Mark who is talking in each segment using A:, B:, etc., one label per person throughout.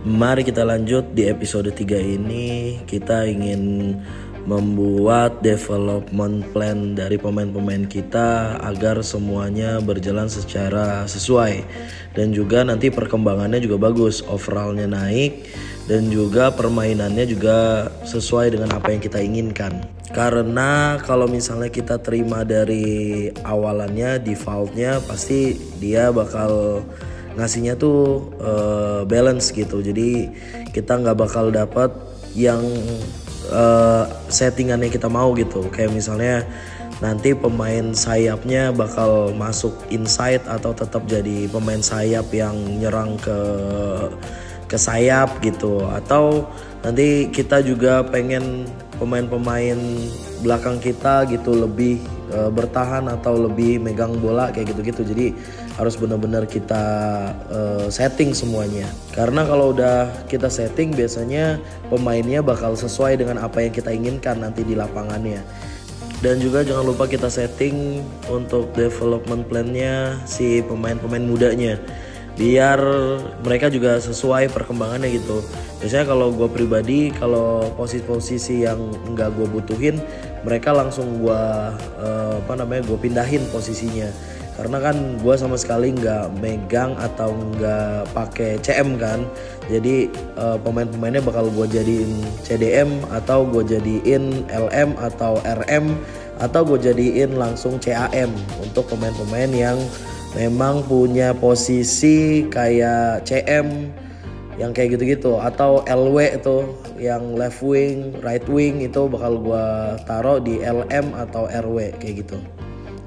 A: Mari kita lanjut di episode 3 ini. Kita ingin membuat development plan dari pemain-pemain kita agar semuanya berjalan secara sesuai. Dan juga nanti perkembangannya juga bagus, overallnya naik dan juga permainannya juga sesuai dengan apa yang kita inginkan. Karena kalau misalnya kita terima dari awalannya, defaultnya pasti dia bakal ngasihnya tuh balance gitu. Jadi kita nggak bakal dapat yang settingannya kita mau gitu. Kayak misalnya nanti pemain sayapnya bakal masuk inside atau tetap jadi pemain sayap yang nyerang ke sayap gitu. Atau nanti kita juga pengen pemain-pemain belakang kita gitu lebih bertahan atau lebih megang bola kayak gitu-gitu. Jadi harus benar-benar kita setting semuanya. Karena kalau udah kita setting biasanya pemainnya bakal sesuai dengan apa yang kita inginkan nanti di lapangannya. Dan juga jangan lupa kita setting untuk development plan-nya si pemain-pemain mudanya, biar mereka juga sesuai perkembangannya gitu. Biasanya kalau gue pribadi, kalau posisi-posisi yang nggak gue butuhin, mereka langsung gue pindahin posisinya. Karena kan gue sama sekali nggak megang atau nggak pakai CM kan. Jadi pemain-pemainnya bakal gue jadiin CDM atau gue jadiin LM atau RM atau gue jadiin langsung CAM untuk pemain-pemain yang memang punya posisi kayak CM yang kayak gitu-gitu, atau LW itu yang left wing, right wing itu bakal gua taruh di LM atau RW kayak gitu.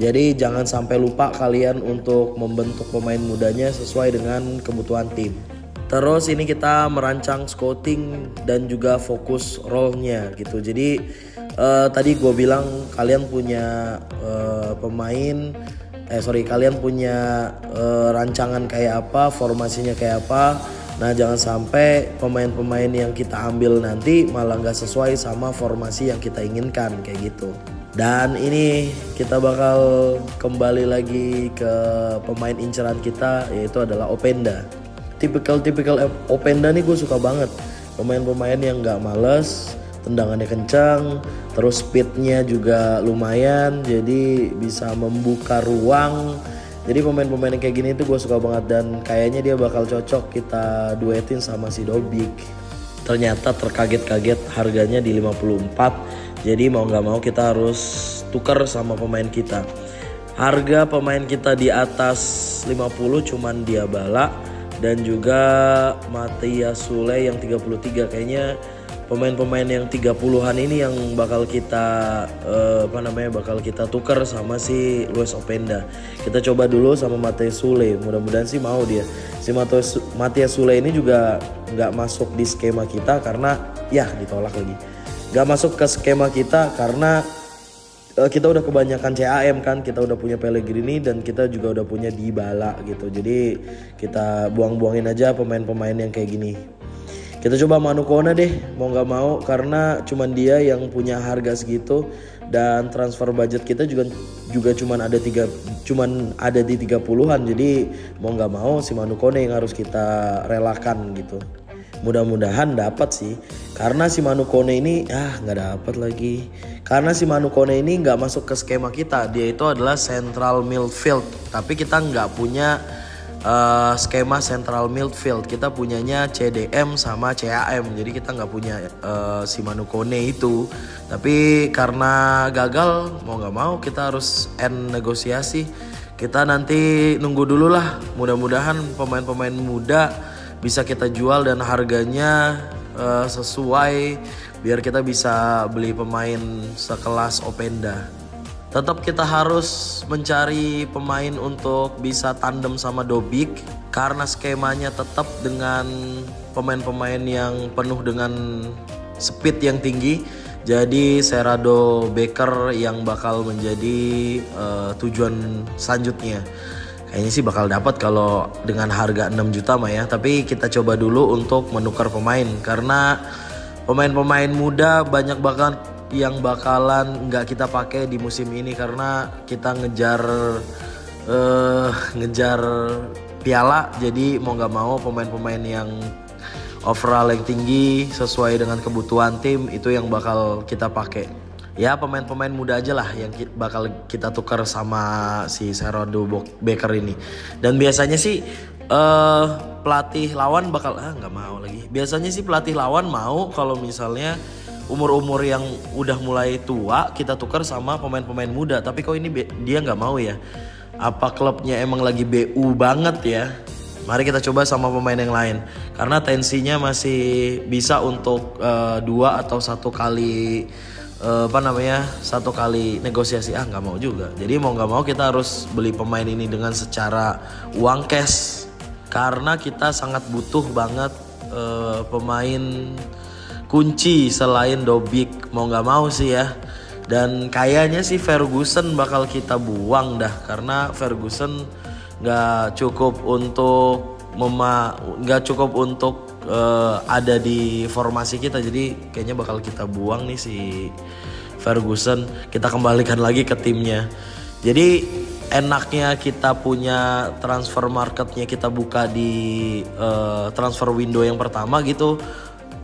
A: Jadi jangan sampai lupa kalian untuk membentuk pemain mudanya sesuai dengan kebutuhan tim. Terus ini kita merancang scouting dan juga fokus role-nya gitu. Jadi tadi gue bilang kalian punya kalian punya rancangan kayak apa, formasinya kayak apa. Nah jangan sampai pemain-pemain yang kita ambil nanti malah gak sesuai sama formasi yang kita inginkan kayak gitu. Dan ini kita bakal kembali lagi ke pemain inceran kita, yaitu adalah Openda. Tipikal Openda nih gue suka banget. Pemain-pemain yang gak males, tendangannya kencang, terus speednya juga lumayan, jadi bisa membuka ruang. Jadi pemain-pemain yang kayak gini tuh gue suka banget, dan kayaknya dia bakal cocok kita duetin sama si Dobik. Ternyata terkaget-kaget harganya di 54, jadi mau gak mau kita harus tukar sama pemain kita. Harga pemain kita di atas 50 cuman Diabala dan juga Matias Sule yang 33. Kayaknya pemain-pemain yang 30-an ini yang bakal kita bakal kita tukar sama si Luis Openda. Kita coba dulu sama Matias Sule, mudah-mudahan sih mau dia. Si Matias Sule ini juga nggak masuk di skema kita karena ditolak lagi. Nggak masuk ke skema kita karena kita udah kebanyakan CAM kan, kita udah punya Pellegrini dan kita juga udah punya Dybala gitu. Jadi kita buang-buangin aja pemain-pemain yang kayak gini. Kita coba Manu Kone deh, mau gak mau, karena cuman dia yang punya harga segitu dan transfer budget kita juga cuman ada di 30-an. Jadi mau gak mau si Manu Kone yang harus kita relakan gitu. Mudah-mudahan dapat sih, karena si Manu Kone ini nggak dapat lagi. Karena si Manu Kone ini nggak masuk ke skema kita, dia itu adalah central midfield, tapi kita nggak punya skema central midfield. Kita punyanya CDM sama CAM, jadi kita nggak punya si Manu Kone itu. Tapi karena gagal, mau nggak mau kita harus end negosiasi. Kita nanti nunggu dulu lah, mudah-mudahan pemain-pemain muda bisa kita jual dan harganya sesuai, biar kita bisa beli pemain sekelas Openda. Tetap kita harus mencari pemain untuk bisa tandem sama Dobik, karena skemanya tetap dengan pemain-pemain yang penuh dengan speed yang tinggi. Jadi Serrado Baker yang bakal menjadi tujuan selanjutnya. Kayaknya sih bakal dapat kalau dengan harga 6 juta mah ya. Tapi kita coba dulu untuk menukar pemain, karena pemain-pemain muda banyak banget yang bakalan nggak kita pakai di musim ini, karena kita ngejar piala. Jadi mau nggak mau pemain-pemain yang overall yang tinggi sesuai dengan kebutuhan tim, itu yang bakal kita pakai. Ya pemain-pemain muda aja lah yang bakal kita tukar sama si Sherando Becker ini. Dan biasanya sih pelatih lawan bakal nggak mau lagi. Biasanya sih pelatih lawan mau kalau misalnya umur-umur yang udah mulai tua kita tukar sama pemain-pemain muda. Tapi kok ini dia nggak mau ya? Apa klubnya emang lagi BU banget ya? Mari kita coba sama pemain yang lain. Karena tensinya masih bisa untuk 2 atau 1 kali satu kali negosiasi. Nggak mau juga. Jadi mau nggak mau kita harus beli pemain ini dengan secara uang cash. Karena kita sangat butuh banget pemain kunci selain Dobik, mau nggak mau sih ya. Dan kayaknya sih Ferguson bakal kita buang dah, karena Ferguson nggak cukup untuk ada di formasi kita. Jadi kayaknya bakal kita buang nih si Ferguson. Kita kembalikan lagi ke timnya. Jadi enaknya kita punya transfer marketnya kita buka di transfer window yang pertama gitu.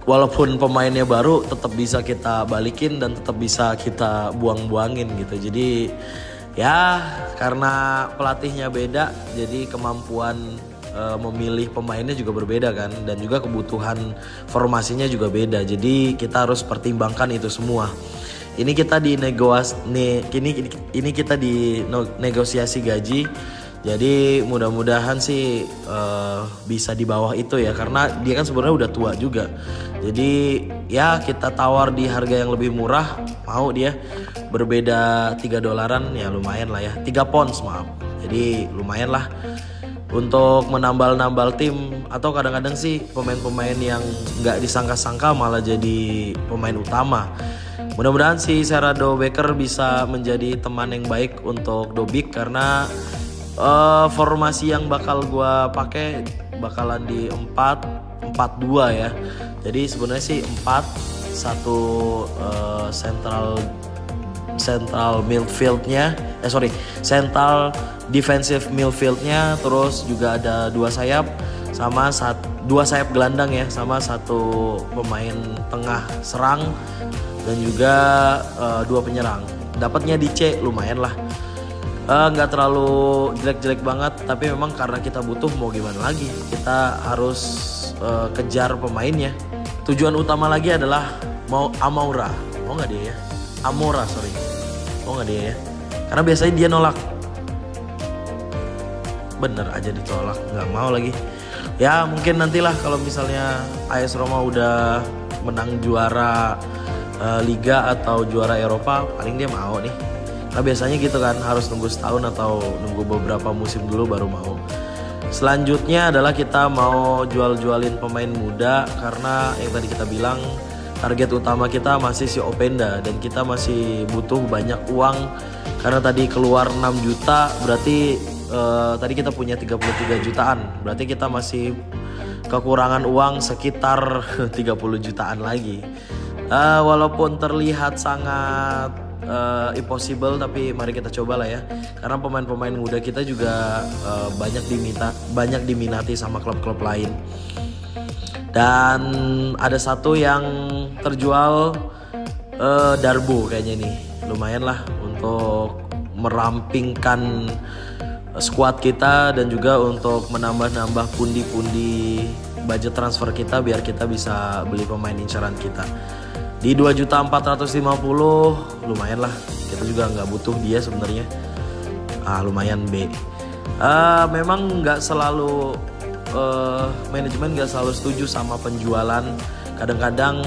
A: Walaupun pemainnya baru tetap bisa kita balikin dan tetap bisa kita buang-buangin gitu. Jadi ya karena pelatihnya beda, jadi kemampuan memilih pemainnya juga berbeda kan, dan juga kebutuhan formasinya juga beda. Jadi kita harus pertimbangkan itu semua. Ini kita di negosiasi gaji. Jadi mudah-mudahan sih bisa di bawah itu ya, karena dia kan sebenarnya udah tua juga. Jadi ya kita tawar di harga yang lebih murah, mau dia berbeda $3 ya lumayan lah ya, 3 pounds maaf. Jadi lumayan lah untuk menambal-nambal tim, atau kadang-kadang sih pemain-pemain yang nggak disangka-sangka malah jadi pemain utama. Mudah-mudahan si Sherando Becker bisa menjadi teman yang baik untuk Dobik, karena formasi yang bakal gue pakai bakalan di 4-4-2 ya. Jadi sebenarnya sih 4-1 central midfieldnya, central defensive midfieldnya, terus juga ada 2 sayap sama 2 sayap gelandang ya, sama 1 pemain tengah serang dan juga 2 penyerang. Dapatnya di C lumayan lah. Nggak terlalu jelek-jelek banget, tapi memang karena kita butuh, mau gimana lagi, kita harus kejar pemainnya. Tujuan utama lagi adalah mau Amora, mau nggak dia ya? Amora mau nggak dia ya? Karena biasanya dia nolak, bener aja ditolak, nggak mau lagi. Ya mungkin nantilah kalau misalnya AS Roma udah menang juara Liga atau juara Eropa, paling dia mau nih. Nah biasanya gitu kan, harus nunggu setahun atau nunggu beberapa musim dulu baru mau. Selanjutnya adalah kita mau jual-jualin pemain muda, karena yang tadi kita bilang target utama kita masih si Openda, dan kita masih butuh banyak uang. Karena tadi keluar 6 juta, berarti tadi kita punya 33 jutaan, berarti kita masih kekurangan uang sekitar 30 jutaan lagi. Walaupun terlihat sangat impossible, tapi mari kita coba lah ya, karena pemain-pemain muda kita juga banyak diminati sama klub-klub lain. Dan ada satu yang terjual, Darbo kayaknya nih, lumayan lah untuk merampingkan squad kita dan juga untuk menambah-nambah pundi-pundi budget transfer kita biar kita bisa beli pemain incaran kita. Di 2.450.000 lumayan lah, kita juga nggak butuh dia sebenarnya. Lumayan B. Memang nggak selalu manajemen nggak selalu setuju sama penjualan. Kadang-kadang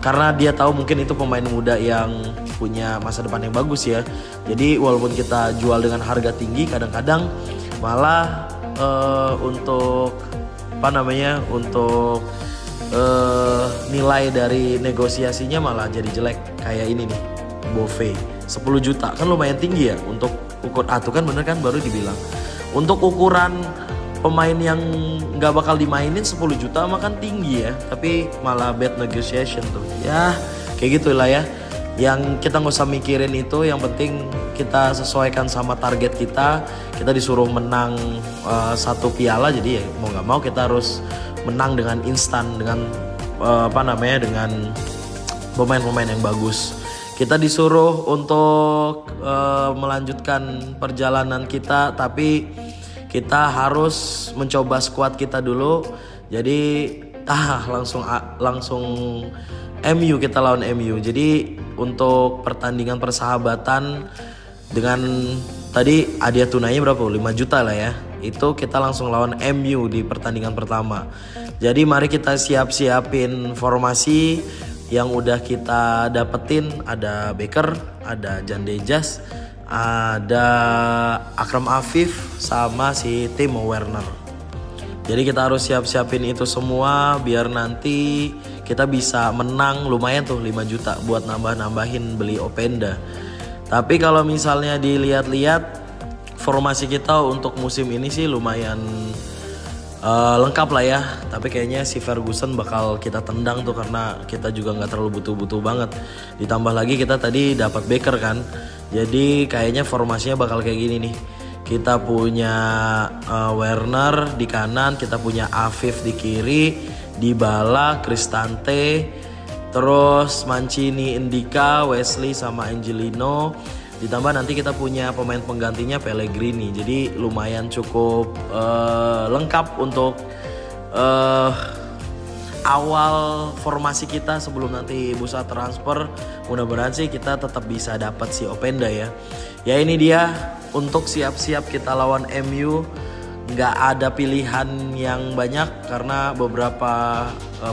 A: karena dia tahu mungkin itu pemain muda yang punya masa depan yang bagus ya. Jadi walaupun kita jual dengan harga tinggi, kadang-kadang malah untuk nilai dari negosiasinya malah jadi jelek. Kayak ini nih, Bove 10 juta kan lumayan tinggi ya untuk tuh kan bener kan, baru dibilang untuk ukuran pemain yang nggak bakal dimainin 10 juta mah kan tinggi ya, tapi malah bad negotiation tuh ya. Kayak gitulah ya, yang kita nggak usah mikirin itu, yang penting kita sesuaikan sama target kita. Kita disuruh menang 1 piala, jadi ya mau nggak mau kita harus menang dengan instan dengan dengan pemain-pemain yang bagus. Kita disuruh untuk melanjutkan perjalanan kita, tapi kita harus mencoba skuad kita dulu. Jadi langsung MU, kita lawan MU. Jadi untuk pertandingan persahabatan dengan tadi hadiah tunainya berapa? 5 juta lah ya. Itu kita langsung lawan MU di pertandingan pertama. Jadi mari kita siapin formasi yang udah kita dapetin. Ada Becker, ada Jan Dejas, ada Akram Afif, sama si Timo Werner. Jadi kita harus siapin itu semua biar nanti kita bisa menang. Lumayan tuh 5 juta buat nambahin beli Openda. Tapi kalau misalnya dilihat-lihat formasi kita untuk musim ini sih lumayan lengkap lah ya. Tapi kayaknya si Ferguson bakal kita tendang tuh, karena kita juga gak terlalu butuh-butuh banget. Ditambah lagi kita tadi dapat Becker kan. Jadi kayaknya formasinya bakal kayak gini nih. Kita punya Werner di kanan, kita punya Afif di kiri, Dybala, Cristante, terus Mancini, Ndika, Wesley sama Angelino. Ditambah nanti kita punya pemain penggantinya Pellegrini. Jadi lumayan cukup lengkap untuk awal formasi kita sebelum nanti bursa transfer. Mudah-mudahan sih kita tetap bisa dapat si Openda ya. Ya ini dia untuk siap-siap kita lawan MU. Nggak ada pilihan yang banyak karena beberapa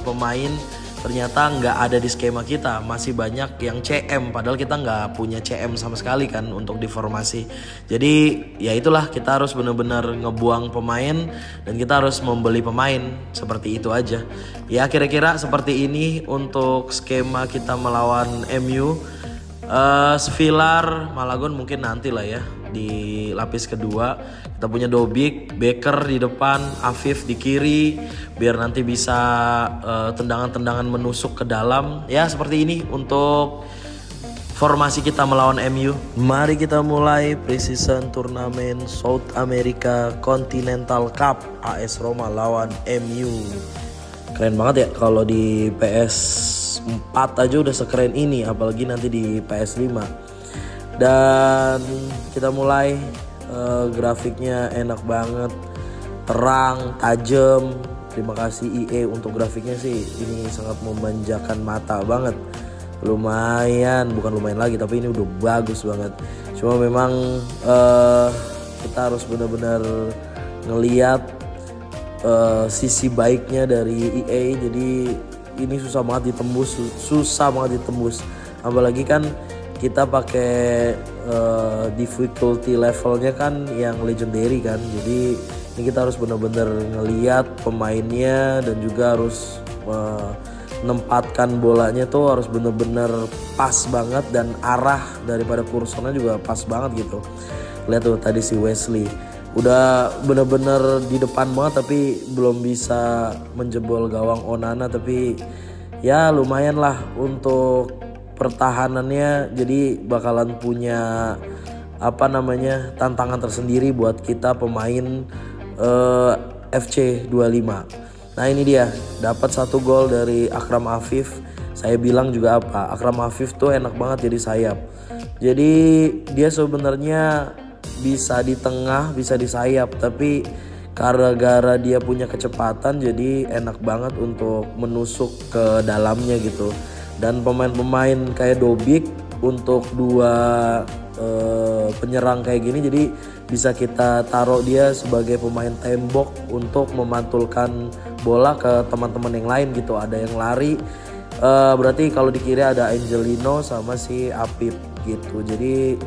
A: pemain ternyata nggak ada di skema kita. Masih banyak yang CM, padahal kita nggak punya CM sama sekali kan untuk di formasi. Jadi ya itulah, kita harus benar-benar ngebuang pemain dan kita harus membeli pemain. Seperti itu aja. Ya kira-kira seperti ini untuk skema kita melawan MU. Villar, Malagon mungkin nanti lah ya di lapis kedua. Kita punya Dobik, Becker di depan, Afif di kiri, biar nanti bisa tendangan-tendangan menusuk ke dalam. Ya seperti ini untuk formasi kita melawan MU. Mari kita mulai pre-season turnamen South America Continental Cup, AS Roma lawan MU. Keren banget ya kalau di PS4 aja udah sekeren ini, apalagi nanti di PS5. Dan kita mulai, grafiknya enak banget, terang, tajam. Terima kasih EA untuk grafiknya sih, ini sangat memanjakan mata banget. Lumayan, bukan lumayan lagi, tapi ini udah bagus banget. Cuma memang kita harus benar-benar ngeliat sisi baiknya dari EA. Jadi ini susah banget ditembus, apalagi kan kita pakai difficulty levelnya kan yang legendary kan. Jadi ini kita harus benar-benar ngeliat pemainnya dan juga harus menempatkan bolanya tuh harus benar-benar pas banget, dan arah daripada kursornya juga pas banget gitu. Lihat tuh tadi si Wesley udah bener-bener di depan banget tapi belum bisa menjebol gawang Onana. Tapi ya lumayan lah untuk pertahanannya, jadi bakalan punya tantangan tersendiri buat kita pemain FC 25. Nah ini dia, dapat 1 gol dari Akram Afif. Saya bilang juga Akram Afif tuh enak banget jadi sayap. Jadi dia sebenarnya bisa di tengah, bisa di sayap, tapi gara-gara dia punya kecepatan jadi enak banget untuk menusuk ke dalamnya gitu. Dan pemain-pemain kayak Dobik untuk 2 penyerang kayak gini, jadi bisa kita taruh dia sebagai pemain tembok untuk memantulkan bola ke teman-teman yang lain gitu. Ada yang lari, berarti kalau di kiri ada Angelino sama si Apip gitu. Jadi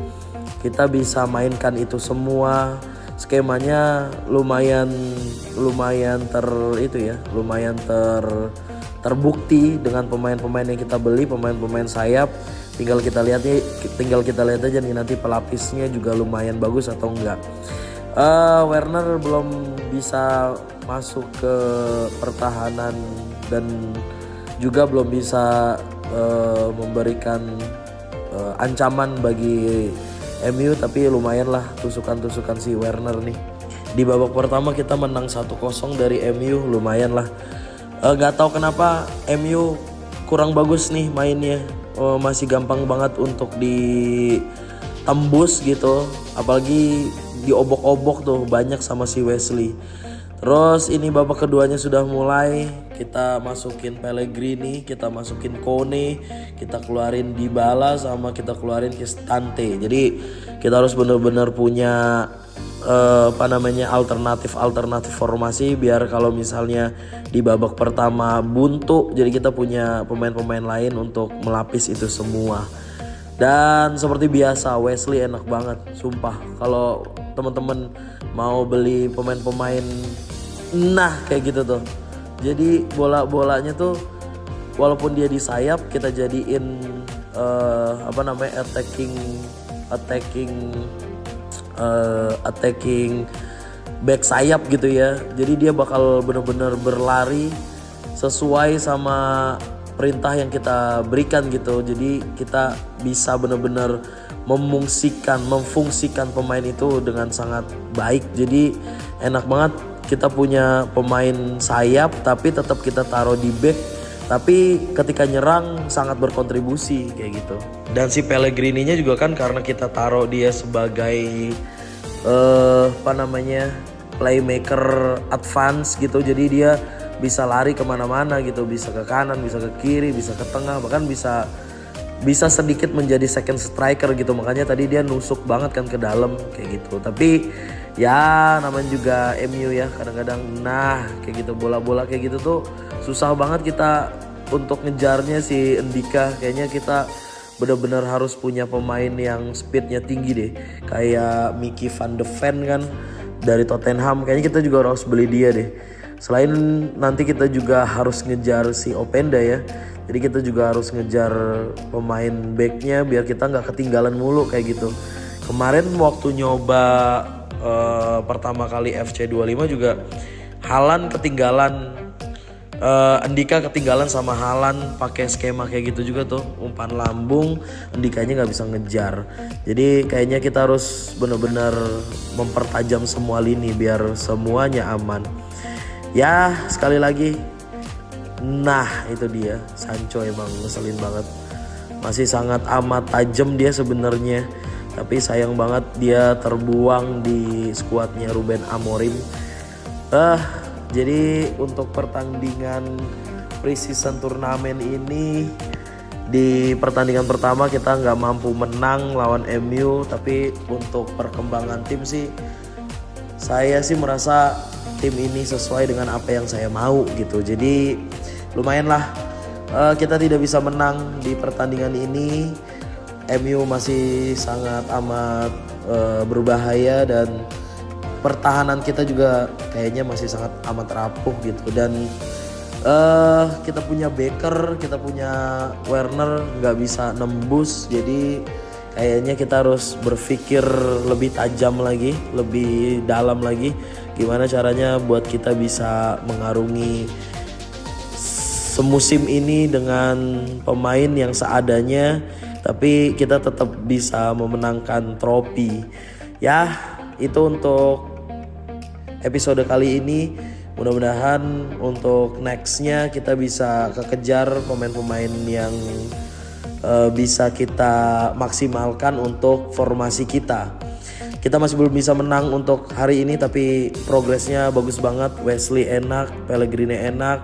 A: kita bisa mainkan itu semua. Skemanya lumayan terbukti dengan pemain-pemain yang kita beli, pemain-pemain sayap. Tinggal kita lihat aja nih nanti pelapisnya juga lumayan bagus atau enggak. Werner belum bisa masuk ke pertahanan dan juga belum bisa memberikan ancaman bagi MU, tapi lumayan lah tusukan-tusukan si Werner nih. Di babak pertama kita menang 1-0 dari MU, lumayan lah. Gak tahu kenapa MU kurang bagus nih mainnya. Masih gampang banget untuk ditembus gitu, apalagi diobok-obok tuh banyak sama si Wesley. Terus ini babak keduanya sudah mulai, kita masukin Pellegrini, kita masukin Kone, kita keluarin Dybala, sama kita keluarin Cristante. Jadi kita harus benar-benar punya alternatif formasi, biar kalau misalnya di babak pertama buntu, jadi kita punya pemain-pemain lain untuk melapis itu semua. Dan seperti biasa Wesley enak banget, sumpah. Kalau teman-teman mau beli pemain-pemain kayak gitu tuh, jadi bola-bolanya tuh walaupun dia di sayap, kita jadiin attacking back sayap gitu ya. Jadi dia bakal benar-benar berlari sesuai sama perintah yang kita berikan gitu. Jadi kita bisa benar-benar memfungsikan pemain itu dengan sangat baik. Jadi enak banget kita punya pemain sayap tapi tetap kita taruh di back, tapi ketika nyerang sangat berkontribusi kayak gitu. Dan si Pellegrini-nya juga kan karena kita taruh dia sebagai playmaker advance gitu, jadi dia bisa lari kemana-mana gitu, bisa ke kanan, bisa ke kiri, bisa ke tengah, bahkan bisa sedikit menjadi second striker gitu. Makanya tadi dia nusuk banget kan ke dalam kayak gitu. Tapi ya namanya juga MU ya, kadang-kadang kayak gitu, bola-bola kayak gitu tuh susah banget kita untuk ngejarnya si Ndika. Kayaknya kita benar-benar harus punya pemain yang speednya tinggi deh, kayak Mickey van de Ven kan dari Tottenham. Kayaknya kita juga harus beli dia deh. Selain nanti kita juga harus ngejar si Openda ya, jadi kita juga harus ngejar pemain backnya biar kita nggak ketinggalan mulu kayak gitu. Kemarin waktu nyoba pertama kali FC25 juga Haaland ketinggalan, Ndika ketinggalan sama Haaland, pakai skema kayak gitu juga tuh, umpan lambung, Ndikanya nggak bisa ngejar. Jadi kayaknya kita harus benar-benar mempertajam semua lini biar semuanya aman. Ya sekali lagi, itu dia Sancho emang ngeselin banget, masih sangat amat tajam dia sebenarnya, tapi sayang banget dia terbuang di skuadnya Ruben Amorim. Jadi untuk pertandingan pre-season turnamen ini, di pertandingan pertama kita nggak mampu menang lawan MU, tapi untuk perkembangan tim sih saya sih merasa tim ini sesuai dengan apa yang saya mau gitu. Jadi lumayan lah, kita tidak bisa menang di pertandingan ini. MU masih sangat amat berbahaya dan pertahanan kita juga kayaknya masih sangat amat rapuh gitu. Dan kita punya Baker, kita punya Werner nggak bisa nembus. Jadi kayaknya kita harus berpikir lebih tajam lagi, lebih dalam lagi, gimana caranya buat kita bisa mengarungi semusim ini dengan pemain yang seadanya, tapi kita tetap bisa memenangkan trofi. Ya, itu untuk episode kali ini. Mudah-mudahan untuk nextnya kita bisa kekejar pemain-pemain yang bisa kita maksimalkan untuk formasi kita. Kita masih belum bisa menang untuk hari ini, tapi progresnya bagus banget. Wesley enak, Pellegrini enak,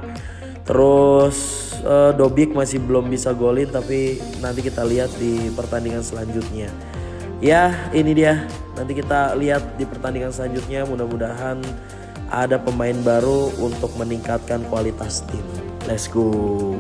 A: terus Dobik masih belum bisa golin, tapi nanti kita lihat di pertandingan selanjutnya. Ya ini dia, nanti kita lihat di pertandingan selanjutnya. Mudah-mudahan ada pemain baru untuk meningkatkan kualitas tim. Let's go.